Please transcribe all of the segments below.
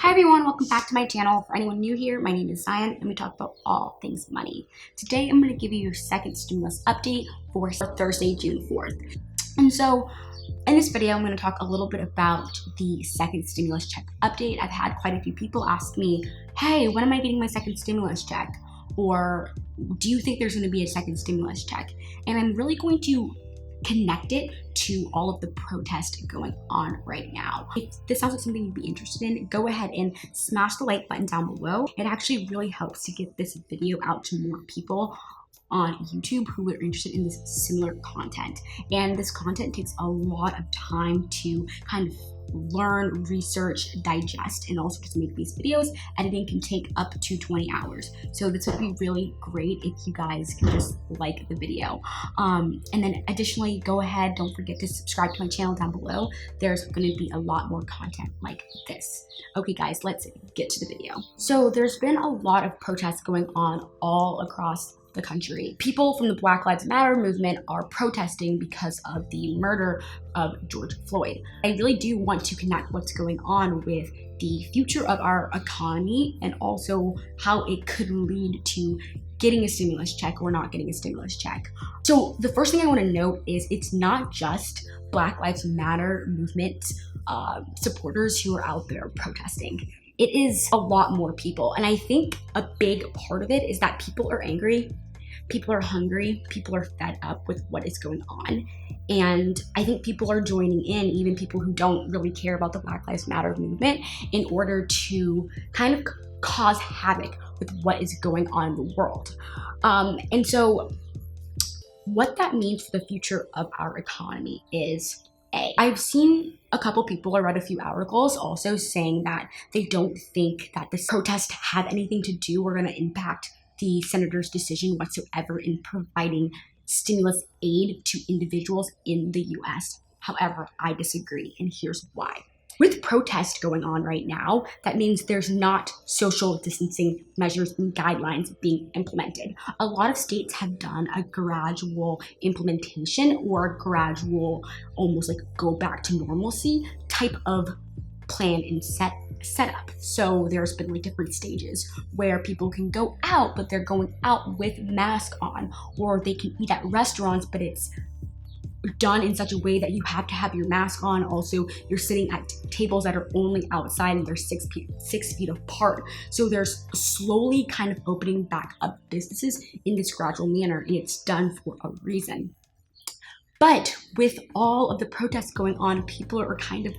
Hi everyone, welcome back to my channel. For anyone new here, my name is Zion and we talk about all things money. Today I'm going to give you your second stimulus update for Thursday, June 4th. And so in this video, I'm going to talk a little bit about the second stimulus check update. I've had quite a few people ask me, hey, when am I getting my second stimulus check? Or do you think there's going to be a second stimulus check? And I'm really going to connect it to all of the protest going on right now. If this sounds like something you'd be interested in, go ahead and smash the like button down below. It actually really helps to get this video out to more people on YouTube who are interested in this similar content. And this content takes a lot of time to kind of learn, research, digest, and also just make these videos. Editing can take up to 20 hours. So this would be really great if you guys can just like the video. And then additionally, go ahead, don't forget to subscribe to my channel down below. There's gonna be a lot more content like this. Okay guys, let's get to the video. So there's been a lot of protests going on all across the country. People from the Black Lives Matter movement are protesting because of the murder of George Floyd. I really do want to connect what's going on with the future of our economy and also how it could lead to getting a stimulus check or not getting a stimulus check. So the first thing I want to note is it's not just Black Lives Matter movement supporters who are out there protesting. It is a lot more people. And I think a big part of it is that people are angry, people are hungry, people are fed up with what is going on. And I think people are joining in, even people who don't really care about the Black Lives Matter movement, in order to kind of cause havoc with what is going on in the world. And so what that means for the future of our economy is I've seen a couple people, I read a few articles also saying that they don't think that this protest had anything to do or going to impact the senator's decision whatsoever in providing stimulus aid to individuals in the US. However, I disagree, and here's why. With protests going on right now, that means there's not social distancing measures and guidelines being implemented. A lot of states have done a gradual implementation or a gradual, almost like go back to normalcy type of plan and setup. So there's been like different stages where people can go out, but they're going out with mask on, or they can eat at restaurants, but it's done in such a way that you have to have your mask on. Also, you're sitting at tables that are only outside and they're 6 feet apart. So there's slowly kind of opening back up businesses in this gradual manner, and it's done for a reason. But with all of the protests going on, people are kind of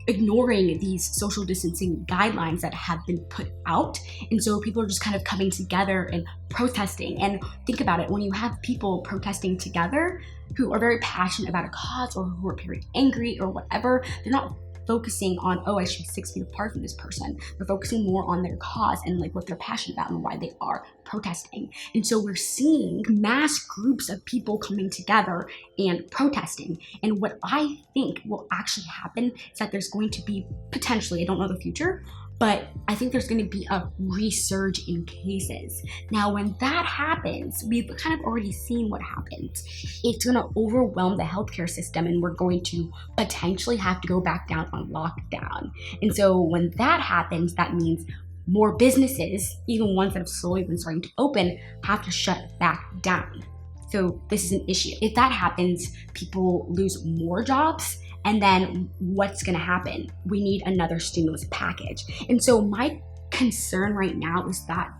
ignoring these social distancing guidelines that have been put out. And so people are just kind of coming together and protesting. And think about it, when you have people protesting together who are very passionate about a cause or who are very angry or whatever, they're not focusing on, oh, I should be 6 feet apart from this person. They're focusing more on their cause and like what they're passionate about and why they are protesting. And so we're seeing mass groups of people coming together and protesting. And what I think will actually happen is that there's going to be potentially, I don't know the future, but I think there's going to be a resurge in cases. Now, when that happens, we've kind of already seen what happens. It's going to overwhelm the healthcare system, and we're going to potentially have to go back down on lockdown. And so when that happens, that means more businesses, even ones that have slowly been starting to open, have to shut back down. So this is an issue. If that happens, people lose more jobs. And then what's going to happen? We need another stimulus package. And so my concern right now is that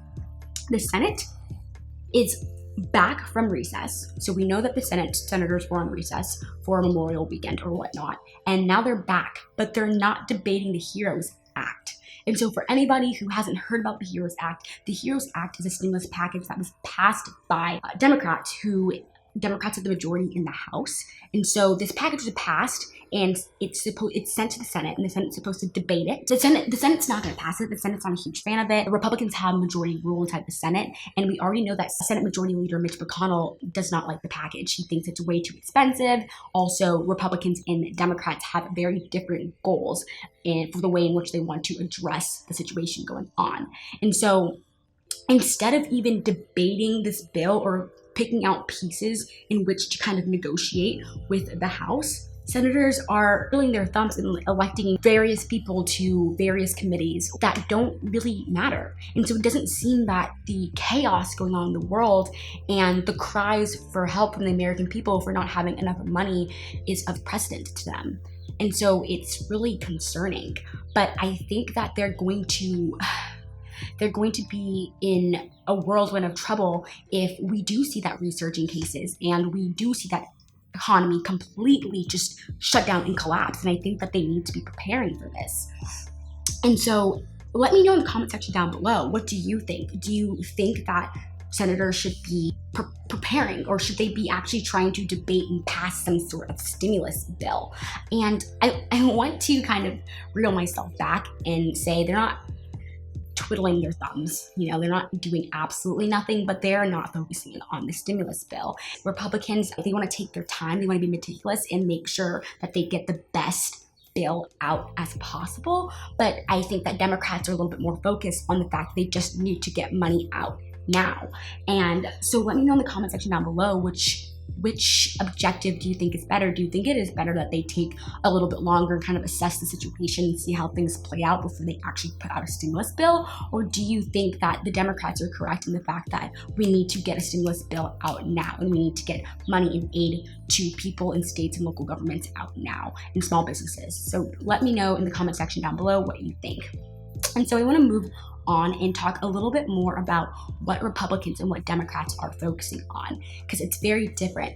the Senate is back from recess. So we know that the senators were on recess for Memorial Weekend or whatnot. And now they're back, but they're not debating the HEROES Act. And so for anybody who hasn't heard about the HEROES Act is a stimulus package that was passed by Democrats are the majority in the House. And so this package was passed and it's sent to the Senate, and the Senate's supposed to debate it. The Senate's not going to pass it. The Senate's not a huge fan of it. The Republicans have majority rule inside the Senate, and we already know that Senate Majority Leader Mitch McConnell does not like the package. He thinks it's way too expensive. Also, Republicans and Democrats have very different goals for the way in which they want to address the situation going on. And so instead of even debating this bill or picking out pieces in which to kind of negotiate with the House, Senators are twiddling their thumbs and electing various people to various committees that don't really matter. And so it doesn't seem that the chaos going on in the world and the cries for help from the American people for not having enough money is of precedent to them. And so it's really concerning. But I think that they're going to be in a whirlwind of trouble if we do see that resurging cases and we do see that economy completely just shut down and collapse. And I think that they need to be preparing for this. And so let me know in the comment section down below, what do you think? Do you think that senators should be preparing, or should they be actually trying to debate and pass some sort of stimulus bill? And I want to kind of reel myself back and say they're not twiddling their thumbs. They're not doing absolutely nothing, but they're not focusing on the stimulus bill. Republicans, they want to take their time. They want to be meticulous and make sure that they get the best bill out as possible. But I think that Democrats are a little bit more focused on the fact that they just need to get money out now. And so let me know in the comment section down below, which objective do you think is better? Do you think it is better that they take a little bit longer and kind of assess the situation and see how things play out before they actually put out a stimulus bill? Or do you think that the Democrats are correct in the fact that we need to get a stimulus bill out now, and we need to get money and aid to people in states and local governments out now, and small businesses? So let me know in the comment section down below what you think. And so I want to move on and talk a little bit more about what Republicans and what Democrats are focusing on, because it's very different.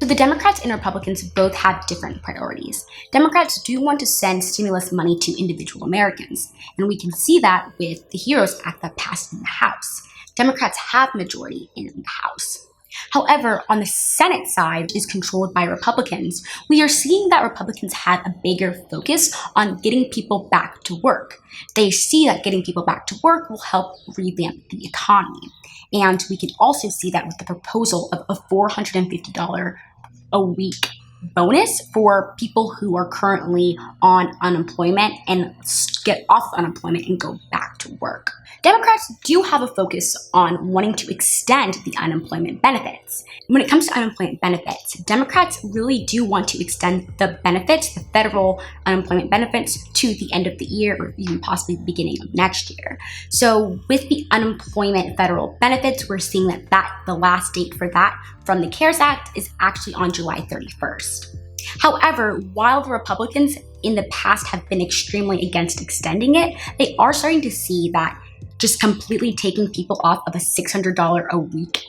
So the Democrats and Republicans both have different priorities. Democrats do want to send stimulus money to individual Americans, and we can see that with the HEROES Act that passed in the House. Democrats have majority in the House. However, on the Senate side is controlled by Republicans. We are seeing that Republicans have a bigger focus on getting people back to work. They see that getting people back to work will help revamp the economy. And we can also see that with the proposal of a $450 a week bonus for people who are currently on unemployment and get off unemployment and go back to work. Democrats do have a focus on wanting to extend the unemployment benefits. When it comes to unemployment benefits, Democrats really do want to extend the benefits, the federal unemployment benefits, to the end of the year or even possibly the beginning of next year. So with the unemployment federal benefits, we're seeing that the last date for that from the CARES Act is actually on July 31st. However, while the Republicans in the past have been extremely against extending it, they are starting to see that just completely taking people off of a $600 a week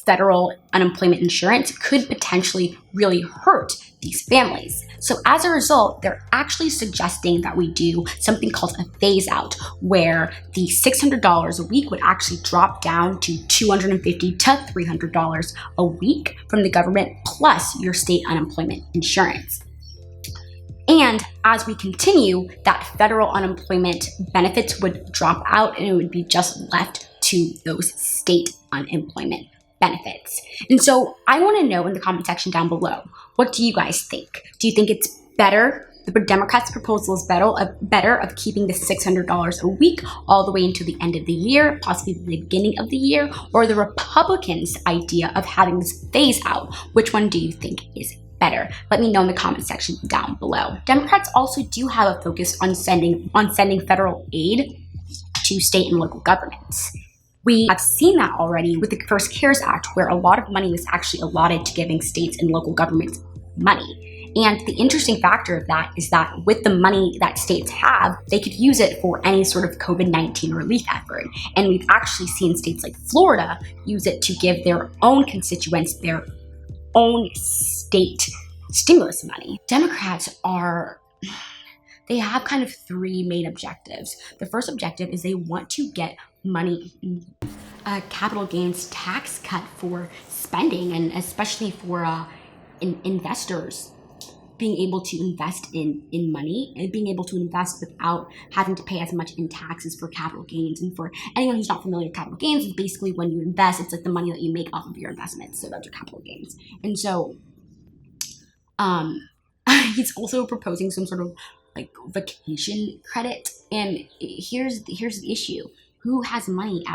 federal unemployment insurance could potentially really hurt these families. So as a result, they're actually suggesting that we do something called a phase out, where the $600 a week would actually drop down to $250 to $300 a week from the government, plus your state unemployment insurance. And as we continue, that federal unemployment benefits would drop out and it would be just left to those state unemployment benefits. And so I want to know in the comment section down below, what do you guys think? Do you think it's better? The Democrats' proposal is better of keeping the $600 a week all the way until the end of the year, possibly the beginning of the year, or the Republicans' idea of having this phase out? Which one do you think is better? Let me know in the comment section down below. Democrats also do have a focus on sending federal aid to state and local governments. We have seen that already with the first CARES Act, where a lot of money was actually allotted to giving states and local governments money. And the interesting factor of that is that with the money that states have, they could use it for any sort of COVID-19 relief effort. And we've actually seen states like Florida use it to give their own constituents their own state stimulus money. Democrats they have kind of three main objectives. The first objective is they want to get money, a capital gains tax cut for spending, and especially for investors being able to invest in money and being able to invest without having to pay as much in taxes for capital gains. And for anyone who's not familiar with capital gains, it's basically when you invest, it's like the money that you make off of your investments. So that's your capital gains. And so he's also proposing some sort of like vacation credit. And here's the issue. Who has money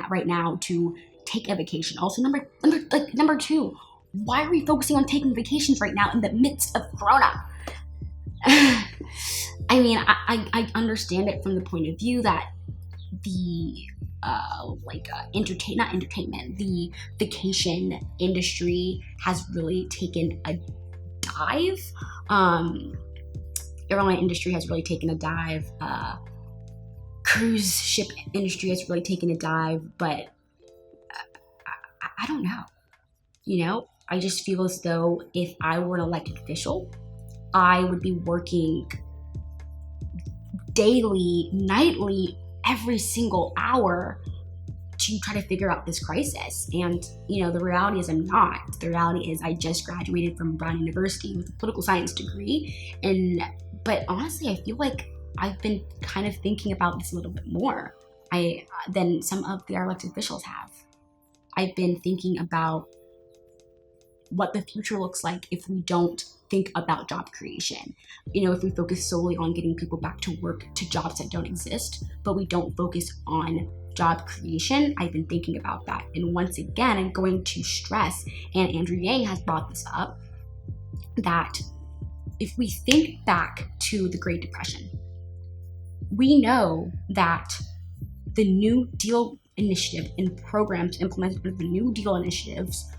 right now to take a vacation? Also, number two, Why are we focusing on taking vacations right now in the midst of Corona? I mean, I understand it from the point of view that the the vacation industry has really taken a dive. Airline industry has really taken a dive. Cruise ship industry has really taken a dive, but I don't know. You know, I just feel as though if I were an elected official, I would be working daily, nightly, every single hour to try to figure out this crisis. And, you know, the reality is I'm not. The reality is I just graduated from Brown University with a political science degree. But honestly, I feel like I've been kind of thinking about this a little bit more than some of our elected officials have. I've been thinking about what the future looks like if we don't think about job creation. You know, if we focus solely on getting people back to work to jobs that don't exist, but we don't focus on job creation. I've been thinking about that. And once again, I'm going to stress, and Andrew Yang has brought this up, that if we think back to the Great Depression, we know that the New Deal initiative and programs implemented with the New Deal initiatives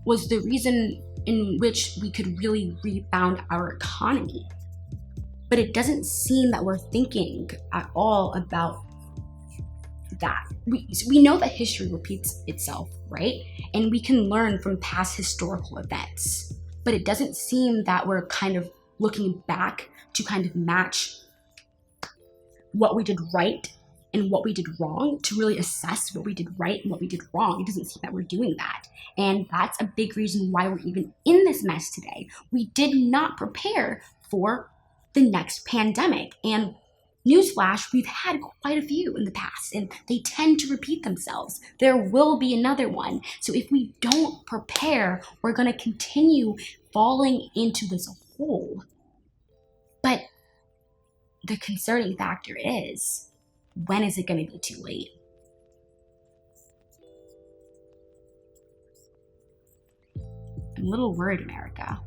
was the reason in which we could really rebound our economy. But it doesn't seem that we're thinking at all about that. We know that history repeats itself, right? And we can learn from past historical events. But it doesn't seem that we're kind of looking back to kind of match what we did right and what we did wrong, to really assess what we did right and what we did wrong. It doesn't seem that we're doing that. And that's a big reason why we're even in this mess today. We did not prepare for the next pandemic. And newsflash, we've had quite a few in the past, and they tend to repeat themselves. There will be another one. So if we don't prepare, we're going to continue falling into this hole. But the concerning factor is, when is it going to be too late? I'm a little worried, America.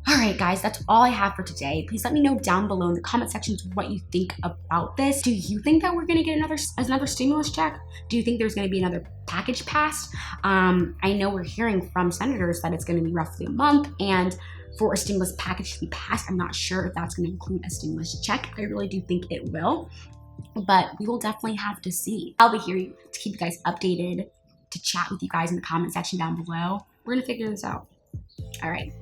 All right, guys, that's all I have for today. Please let me know down below in the comment sections what you think about this. Do you think that we're going to get another stimulus check? Do you think there's going to be another package passed? I know we're hearing from senators that it's going to be roughly a month, and for a stimulus package to be passed, I'm not sure if that's going to include a stimulus check. I really do think it will, but we will definitely have to see. I'll be here to keep you guys updated, to chat with you guys in the comment section down below. We're going to figure this out. All right.